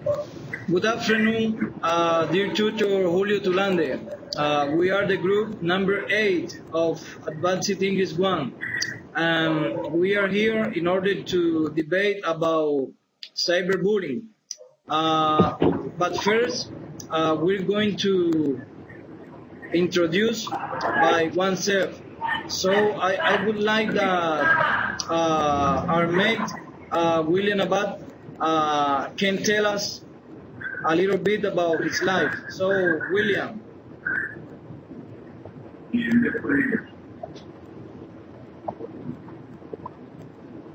Good afternoon, dear tutor Julio Tulande. We are the group number 8 of Advanced English 1. We are here in order to debate about cyberbullying. But first, we're going to introduce by oneself. So I would like that our mate, William Abad, can tell us a little bit about his life. So, William.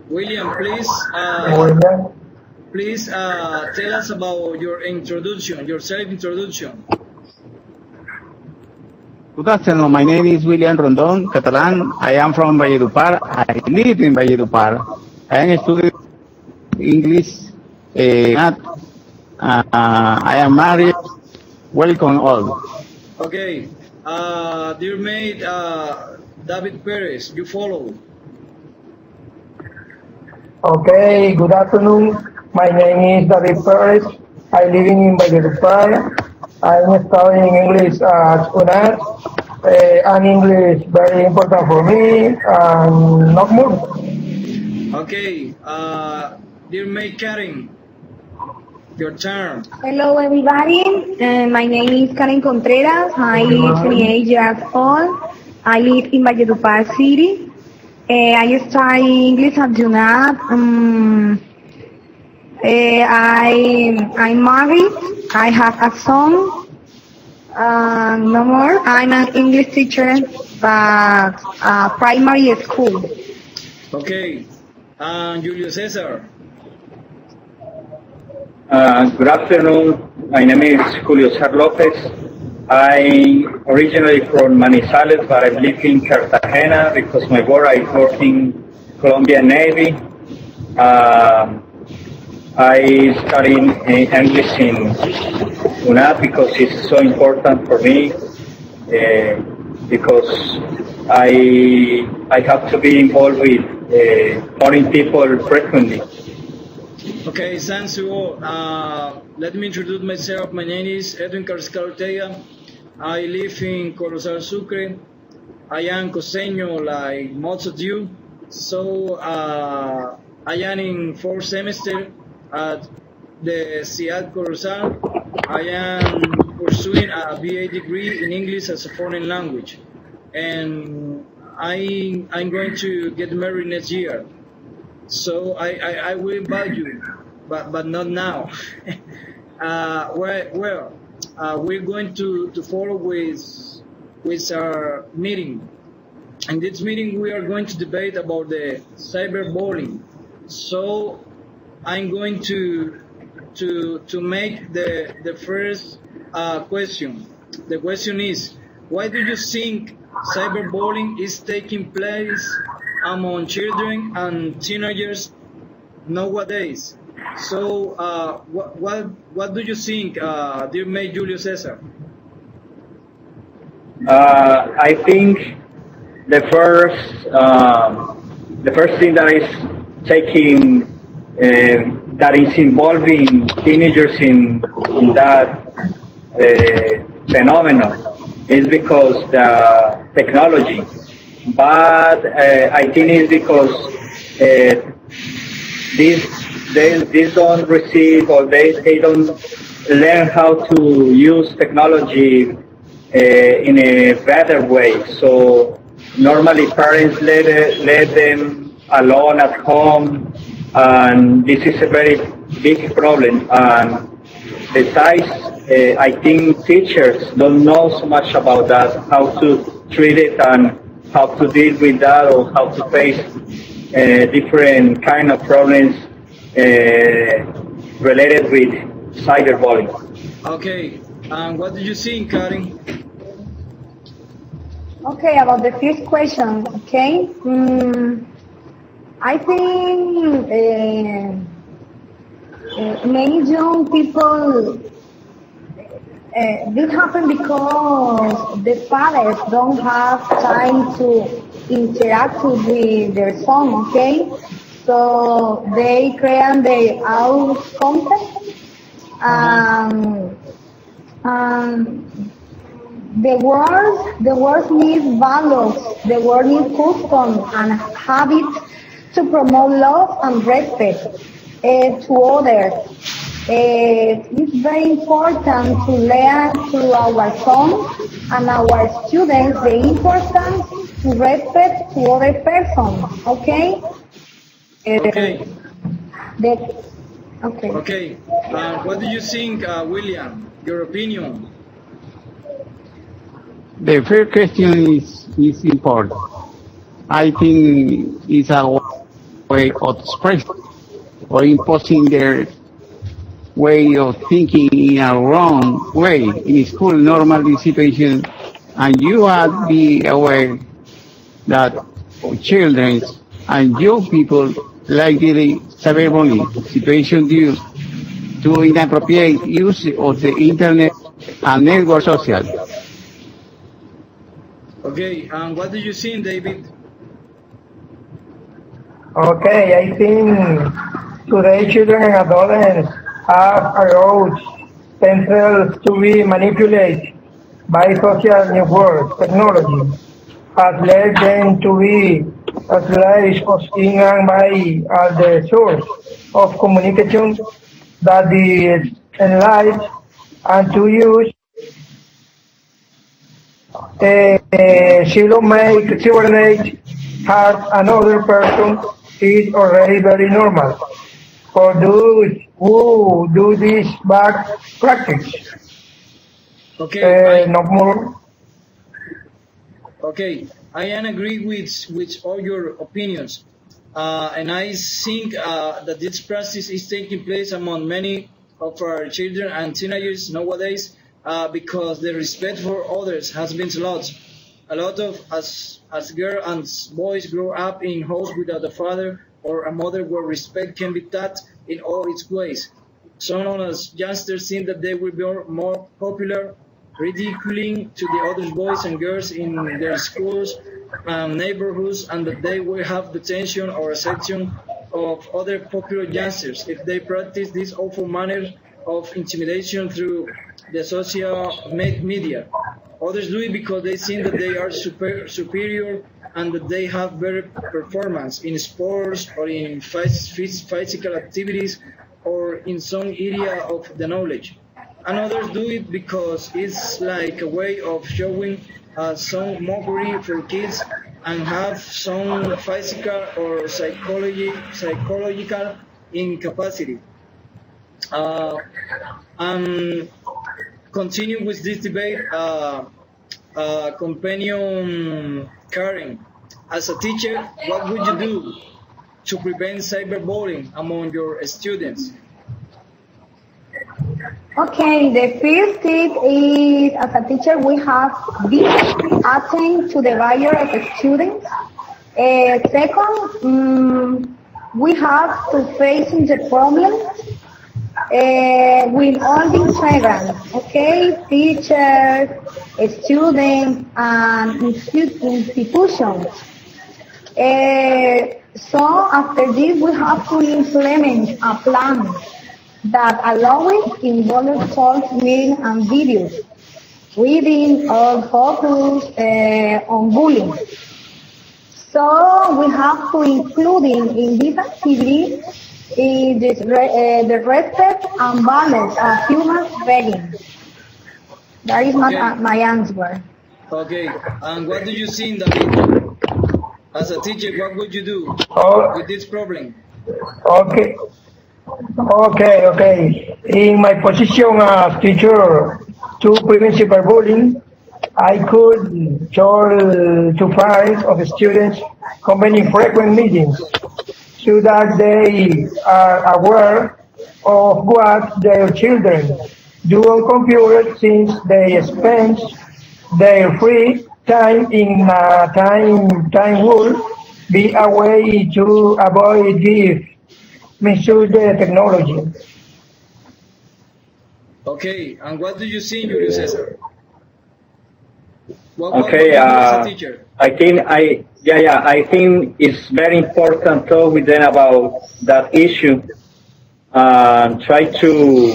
William, please tell us about your introduction, your self-introduction. Good afternoon. My name is William Rondon, Catalan. I am from Valledupar. I live in Valledupar. I am studying English. I am married. Welcome all. Okay. Dear mate, David Perez, you follow. Okay, good afternoon. My name is David Perez. I live in Valledupar. I'm studying English at UNAD. And English very important for me, and not more. Okay. Dear mate Karen, your turn. Hello, everybody. My name is Karen Contreras. I'm 28 years old. I live in Valledupar City. I study English at UNAD. I'm married. I have a son. No more. I'm an English teacher, but primary school. Okay. Julio Cesar. Good afternoon. My name is Julio Cesar Lopez. I'm originally from Manizales, but I live in Cartagena because my work I work in Colombian Navy. I study English in UNAD because it's so important for me. Because I have to be involved with foreign people frequently. Okay, thanks you all. Let me introduce myself. My name is Edwin Carrascal Ortega. I live in Corozal, Sucre. I am costeño like most of you. So I am in 4th semester at the CIAD Corozal. I am pursuing a BA degree in English as a foreign language. And I'm going to get married next year. So I will invite you, but not now. We're going to follow with our meeting. In this meeting, we are going to debate about the cyberbullying. So I'm going to make the first question. The question is, why do you think cyberbullying is taking place among children and teenagers nowadays? So, what do you think, dear mate Julio Cesar? I think the first thing that is taking that is involving teenagers in that phenomenon is because the technology. But I think it's because these don't receive or they don't learn how to use technology in a better way. So normally parents let them alone at home, and this is a very big problem. And besides, I think teachers don't know so much about that, how to treat it and how to deal with that, or how to face different kind of problems related with cyberbullying. Okay, what do you think, Karen? Okay, about the first question, okay. I think many young people, this happen because the fathers don't have time to interact with their son, okay? So they create their own content Um, um, the world needs values, the world needs custom and habits to promote love and respect to others. It's very important to learn to our sons and our students the importance to respect to other persons. Okay. Okay. The, okay. Okay. What do you think, William? Your opinion? The first question is important. I think it's a way of expressing or imposing their way of thinking in a wrong way in school normal situation, and you have to be aware that children and young people likely cyberbullying situation due to inappropriate use of the internet and network social. Okay. And what do you think, David? Okay, I think today children and adolescents have arose themselves to be manipulated by social network technology, has led them to be slaves of in and by the source of communication that is enlightened and to use cybernate hurt another person is already very normal. For those who do this bad practice, Okay. no more. Okay, I am agree with all your opinions, and I think that this practice is taking place among many of our children and teenagers nowadays because the respect for others has been lost. A lot of as girls and boys grow up in homes without a father or a mother where respect can be taught in all its ways. Some as youngsters think that they will be more popular ridiculing to the other boys and girls in their schools and neighborhoods, and that they will have the attention or acceptance of other popular youngsters if they practice this awful manner of intimidation through the social media. Others do it because they think that they are superior and that they have better performance in sports or in physical activities or in some area of the knowledge. And others do it because it's like a way of showing some mockery for kids and have some physical or psychological incapacity. And continue with this debate, companion Karen. As a teacher, what would you do to prevent cyberbullying among your students? Okay, the first tip is, as a teacher, we have be attentive to the value of the students. Second, we have to face the problem with all the integrants, okay, teachers, students, and institutions. So after this, we have to implement a plan that allows involved talk, reading, and videos, reading or focus on bullying. So we have to include in this activity the respect and balance of human being. That is my answer. Okay, and what do you think, David? As a teacher, what would you do with this problem? Okay. Okay. In my position as teacher to prevent cyberbullying, I could tell to parents of the students convening frequent meetings so that they are aware of what their children do on computers since they spend their free time in time will be a way to avoid this misuse the technology. Okay, and what do you think, Julio Cesar? What Okay, do you do as a teacher? I think it's very important to talk with them about that issue and try to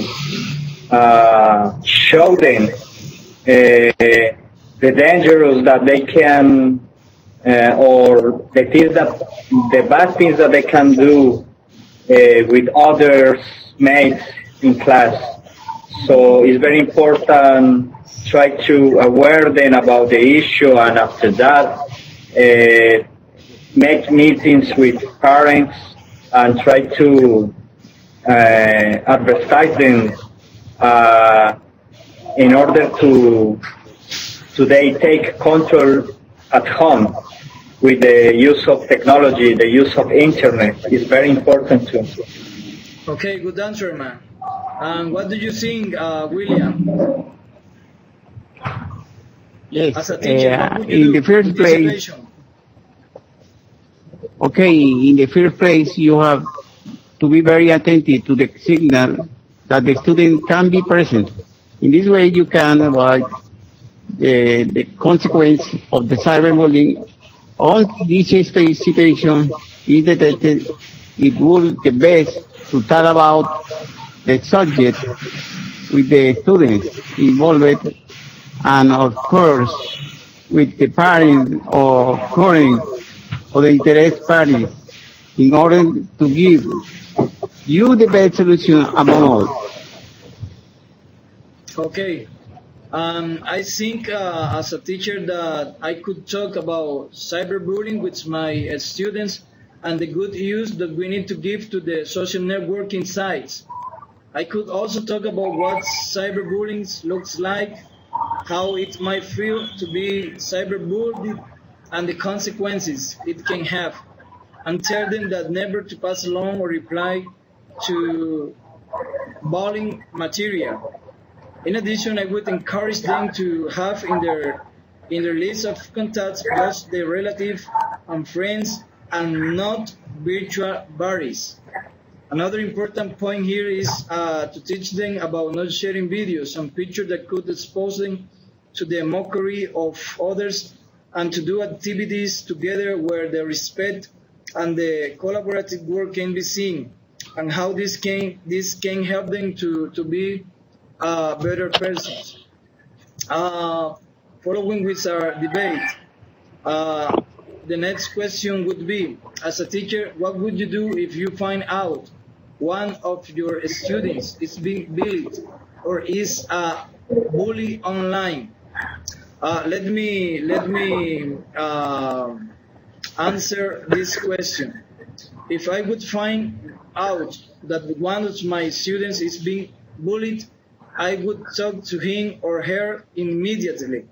show them the dangers that they can, or the things that the bad things that they can do with others mates in class. So it's very important try to aware them about the issue, and after that make meetings with parents and try to advertise them in order to they take control at home with the use of technology, the use of internet is very important too. Okay, good answer, man. And what do you think, William? Yes, As a teacher, what would you in do the first in this place, situation? okay, in the first place, you have to be very attentive to the signal that the student can be present. In this way, you can avoid the consequence of the cyberbullying. Once this situation is detected, it will be best to talk about the subject with the students involved, and of course with the parents or current or the interest parties, in order to give you the best solution among all. Okay. I think as a teacher that I could talk about cyberbullying with my students and the good use that we need to give to the social networking sites. I could also talk about what cyberbullying looks like, how it might feel to be cyberbullied, and the consequences it can have, and tell them that never to pass along or reply to bullying material. In addition, I would encourage them to have in their list of contacts just their relatives and friends and not virtual buddies. Another important point here is to teach them about not sharing videos and pictures that could expose them to the mockery of others, and to do activities together where the respect and the collaborative work can be seen, and how this can help them to be better persons. Following with our debate, the next question would be, as a teacher, what would you do if you find out one of your students is being bullied or is a bully online? Let me answer this question. If I would find out that one of my students is being bullied, I would talk to him or her immediately,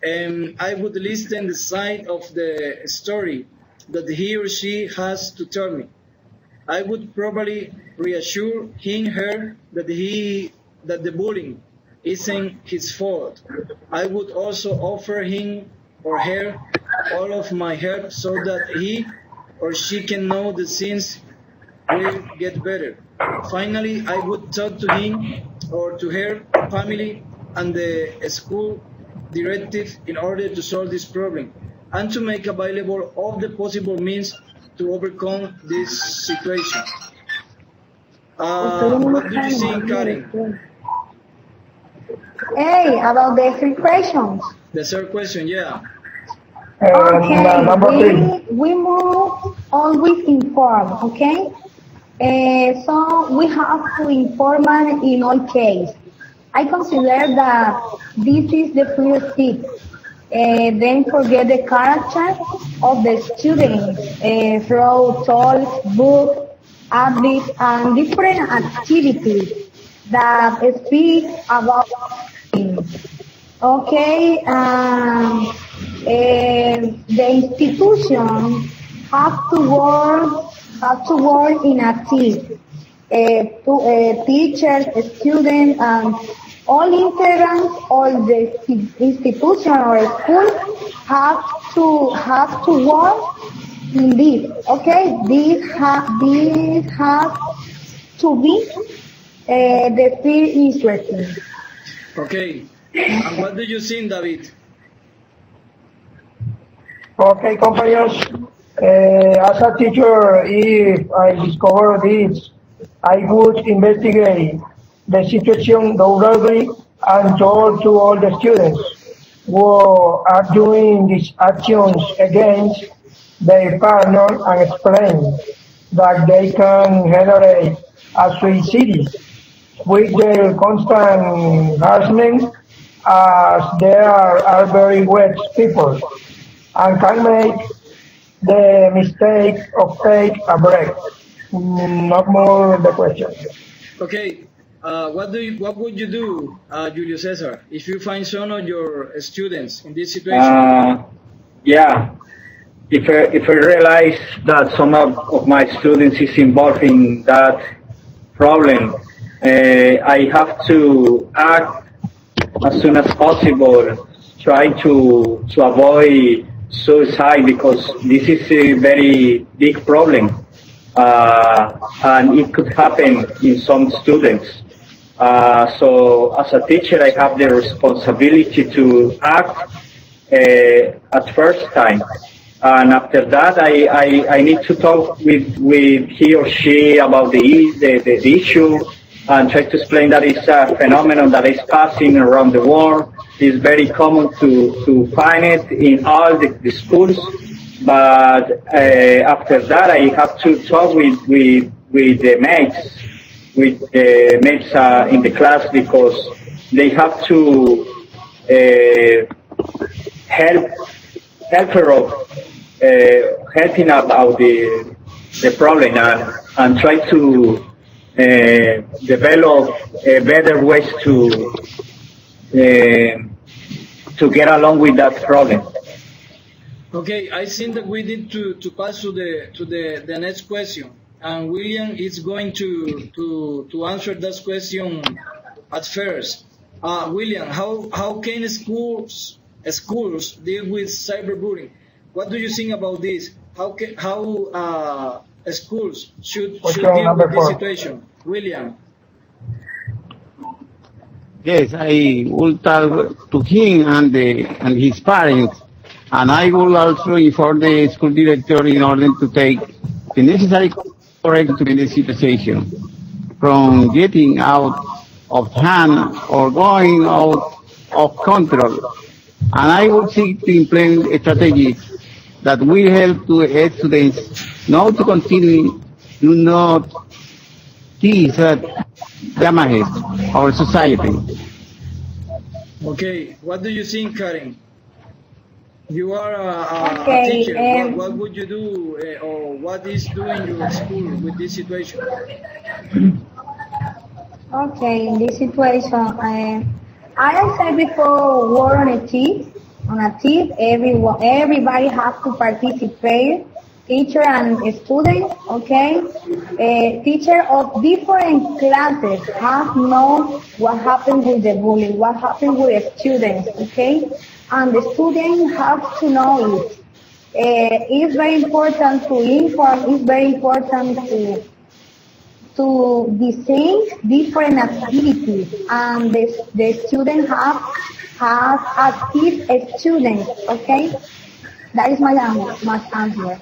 and I would listen the side of the story that he or she has to tell me. I would probably reassure him, her that the bullying isn't his fault. I would also offer him or her all of my help so that he or she can know that things will get better. Finally, I would talk to him or to her family and the school directive in order to solve this problem and to make available all the possible means to overcome this situation. What do you think, Karen? Hey, about the three questions. The third question, yeah. Number three. We move always informed, okay? So we have to inform in all cases. I consider that this is the first step. Then forget the character of the students through talks, books, habits, and different activities that speak about things. Okay, the institution have to work in a team. Teachers, students, and all integrants of the institution or school have to work in this. Okay, this has to be the field interesting. Okay. And what do you think, David? Okay, compañeros. As a teacher, if I discover this I would investigate the situation thoroughly and talk to all the students who are doing these actions against their partner and explain that they can generate a suicide with their constant harassment as they are very weak people and can make the mistake of take a break. Not more the question. Okay. What would you do, Julio Cesar, if you find some of your students in this situation? Yeah, if I realize that some of my students is involved in that problem, I have to act as soon as possible, try to avoid suicide because this is a very big problem, and it could happen in some students. So as a teacher, I have the responsibility to act at first time. And after that, I need to talk with he or she about the issue and try to explain that it's a phenomenon that is passing around the world. It's very common to find it in all the schools. But after that, I have to talk with the mates, in the class because they have to help her of helping about the problem and try to develop better ways to get along with that problem. Okay, I think that we need to pass to the next question, and William is going to answer that question at first. William, how can schools deal with cyberbullying? What do you think about this? How schools should deal with this situation? William. Yes, I will talk to him and his parents, and I will also inform the school director in order to take the necessary correction to the situation from getting out of hand or going out of control. And I will seek to implement strategies that will help to students not to continue, do not teach that damages our society. Okay, what do you think, Karen? You are a Okay, teacher. What would you do, or what is doing your school with this situation? okay, in this situation, I said before, war on a team. On a team, everybody has to participate. Teacher and student, okay? Teacher of different classes have know what happened with the bullying, what happened with the students, okay? And the student have to know it. It's very important to inform, it's very important to design different activities, and the student have active students, okay? That is my answer.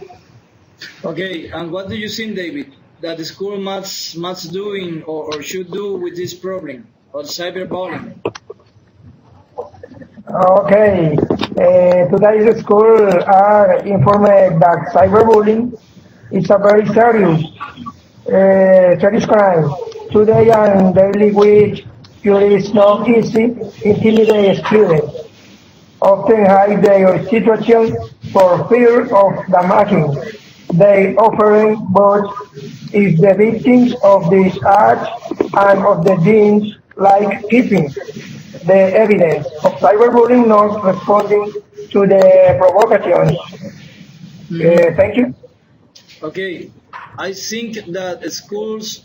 Okay, and what do you think, David, that the school must doing or should do with this problem of cyberbullying? Okay. Today's school are informed that cyberbullying is a very serious crime. Today and daily which it is not easy intimidate students. Often hide their situation for fear of damaging their offering, but if the victims of these acts and of the deans like keeping the evidence of cyberbullying not responding to the provocations. Thank you. Okay, I think that schools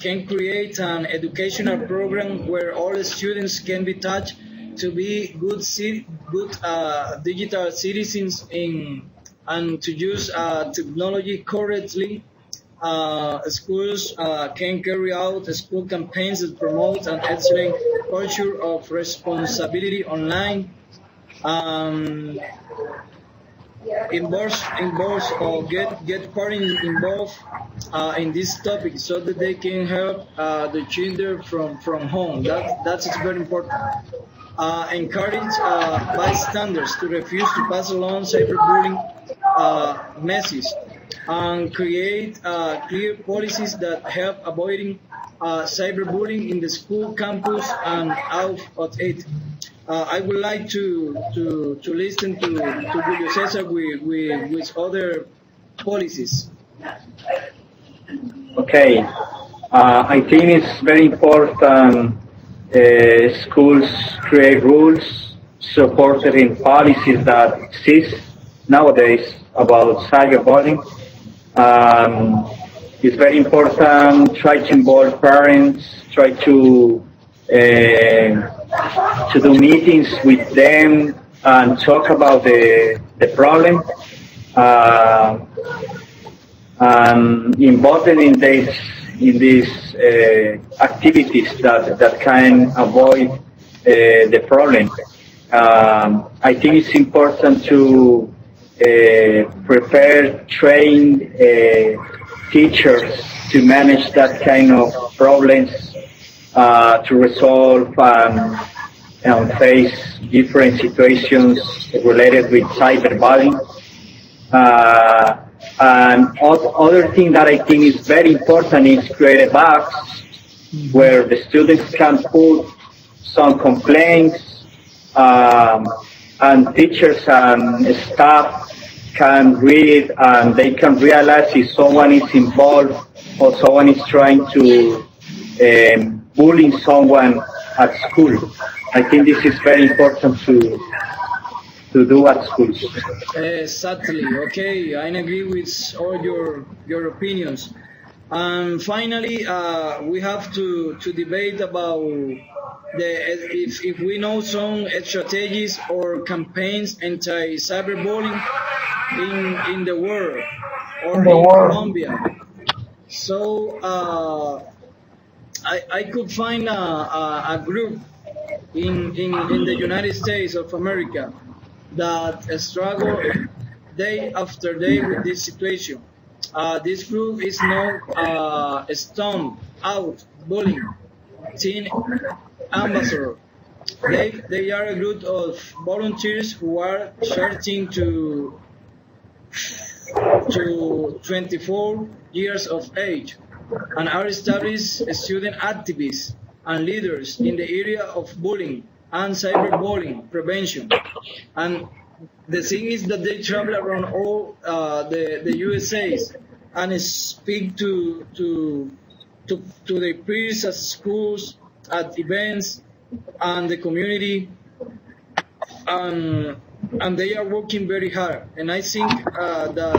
can create an educational program where all students can be taught to be good digital citizens and to use technology correctly. Schools can carry out school campaigns that promote an excellent culture of responsibility online. involves or get parents involved in this topic so that they can help the children from home. That's very important. Encourage bystanders to refuse to pass along cyberbullying messages and create clear policies that help avoiding cyberbullying in the school campus and out of it. I would like to listen to Julio Cesar with other policies. Okay, I think it's very important schools create rules supported in policies that exist nowadays about cyberbullying. It's very important try to involve parents, try to do meetings with them and talk about the problem. Involved in these activities that can avoid the problem. I think it's important to prepare trained teachers to manage that kind of problems, to resolve and face different situations related with cyberbullying. And other thing that I think is very important is create a box where the students can put some complaints, and teachers and staff can read and they can realize if someone is involved or someone is trying to bully someone at school. I think this is very important to do at schools. Exactly. Okay, I agree with all your opinions. And finally, we have to debate about if we know some strategies or campaigns anti-cyberbullying in the world or in Colombia. So I could find a group in the United States of America that struggle day after day with this situation. This group is known Stomp Out Bullying Teen Ambassador. They are a group of volunteers who are searching to 24 years of age and are established student activists and leaders in the area of bullying and cyberbullying prevention. And the thing is that they travel around all the USA and speak to their peers at schools, at events, and the community, and they are working very hard. And I think that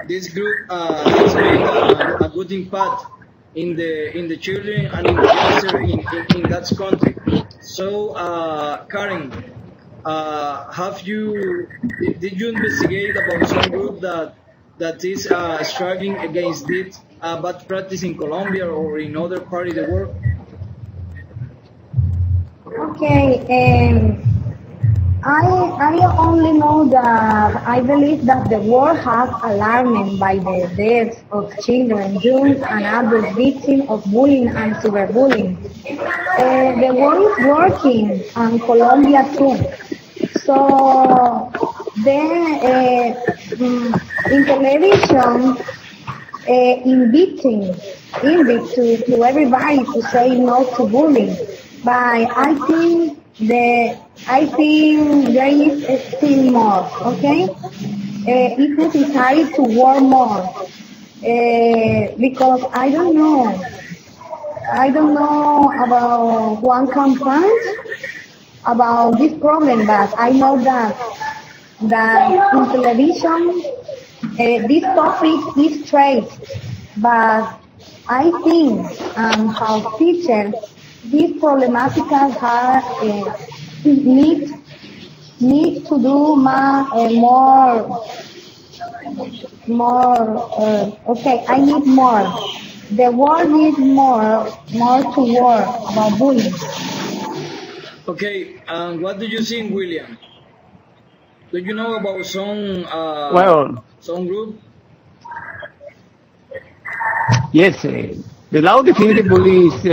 this group has made a good impact in the children and in the youngsters in that country. So, Karen, did you investigate about some group that is struggling against this bad practice in Colombia or in other parts of the world? Okay, I only know that I believe that the world has alarmed by the deaths of children, youth, and adult victims of bullying and cyberbullying. The world is working, and Colombia too. So then in television, invite to everybody to say no to bullying. But I think there is still more. Okay, it's necessary to work more because I don't know about one campaign about this problem, but I know that in television this topic is traced, but I think how teachers this problematic need to do more. Okay, I need more. The world needs more to work about bullying. Okay, what do you think, William? Do you know about Well, some group? yes, the law definitive bullying is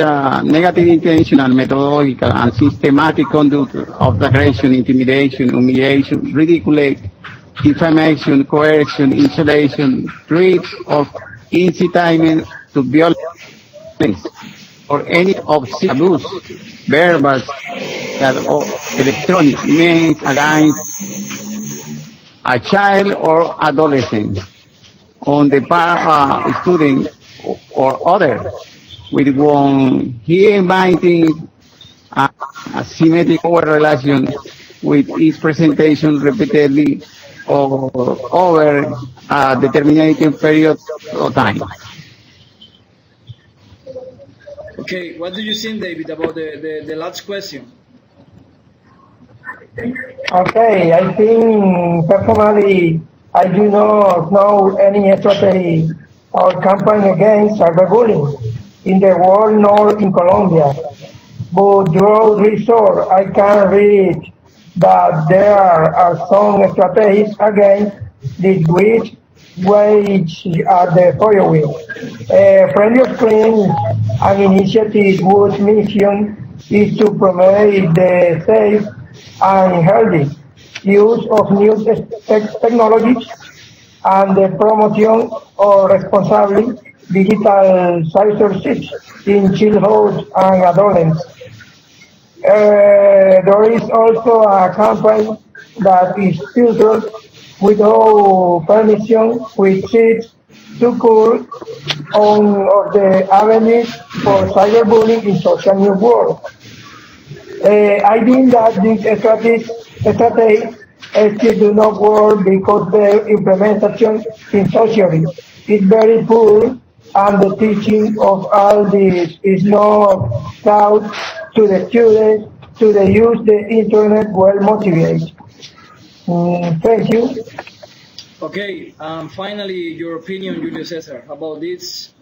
negative intentional, methodological, and systematic conduct of aggression, intimidation, humiliation, ridicule, defamation, coercion, insulation, threat of incitement to violence, or any of abuse, verbal or electronic, means against a child or adolescent on the part student or other with whom he inviting a symmetric power relation with his presentation repeatedly or over a determined period of time. Okay, what do you think, David, about the last question? Okay, I think personally I do not know any strategy or campaign against cyberbullying in the world nor in Colombia. But through research, I can read that there are some strategies against this which are the following. Previous claims and initiative whose mission is to promote the safe and healthy use of new technologies and the promotion of responsible digital censorship in childhood and adolescents. There is also a campaign that is filtered without permission, which seeks to cure on of the avenues for cyberbullying in social new world. I think that these strategies still do not work because their implementation in society is very poor and the teaching of all this is not taught to the students to the use the internet well motivated. Thank you. Okay, finally, your opinion, Julio Cesar, about this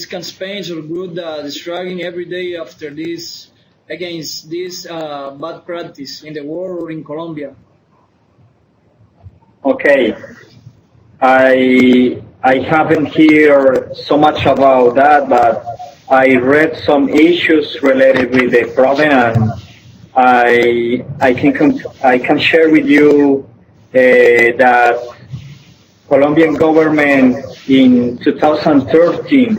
campaigns or group that is struggling every day after this against this bad practice in the world or in Colombia. Okay, I haven't heard so much about that, but I read some issues related with the problem, and I can share with you that Colombian government in 2013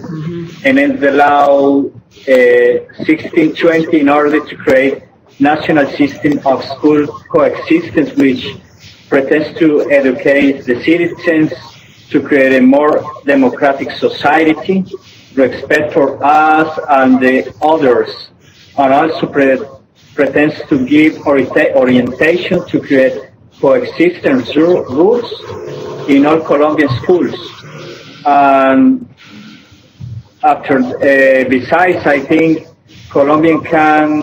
enacted the law 1620 in order to create national system of school coexistence, which pretends to educate the citizens to create a more democratic society, respect for us and the others, and also pretends to give orientation to create coexistence rules in all Colombian schools. And after, besides, I think Colombian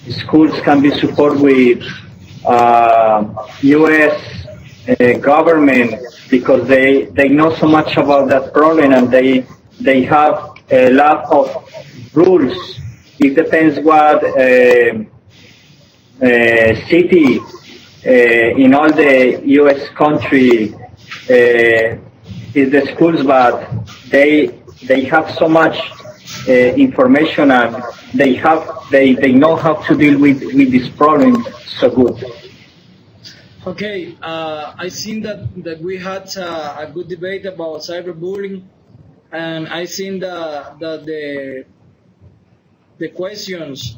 schools can be supported with U.S. Government because they know so much about that problem, and they have a lot of rules. It depends what city in all the U.S. country is the schools, but they have so much information, and they know how to deal with this problem so good. Okay, I think that we had a good debate about cyberbullying, and I think that the questions,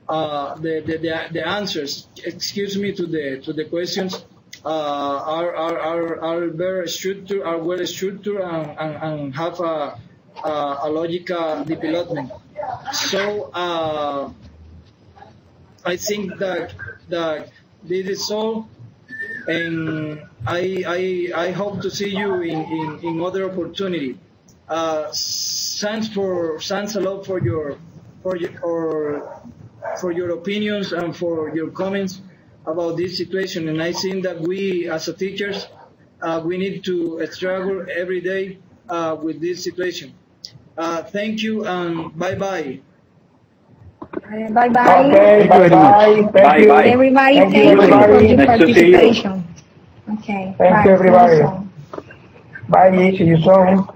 the answers, excuse me, to the questions are very structured, are well structured, and have a logical development. So I think that this is all, and I hope to see you in other opportunity. Thanks a lot for your opinions and for your comments about this situation. And I think that we as a teachers we need to struggle every day with this situation. Thank you and bye bye. Bye bye. Okay, Thank you very much. bye. Bye, Thank you. bye. Everybody, Thank thank you, you for everybody. your Nice to see you. participation. Okay. Thank bye. you, everybody. See you soon. Bye. See you soon.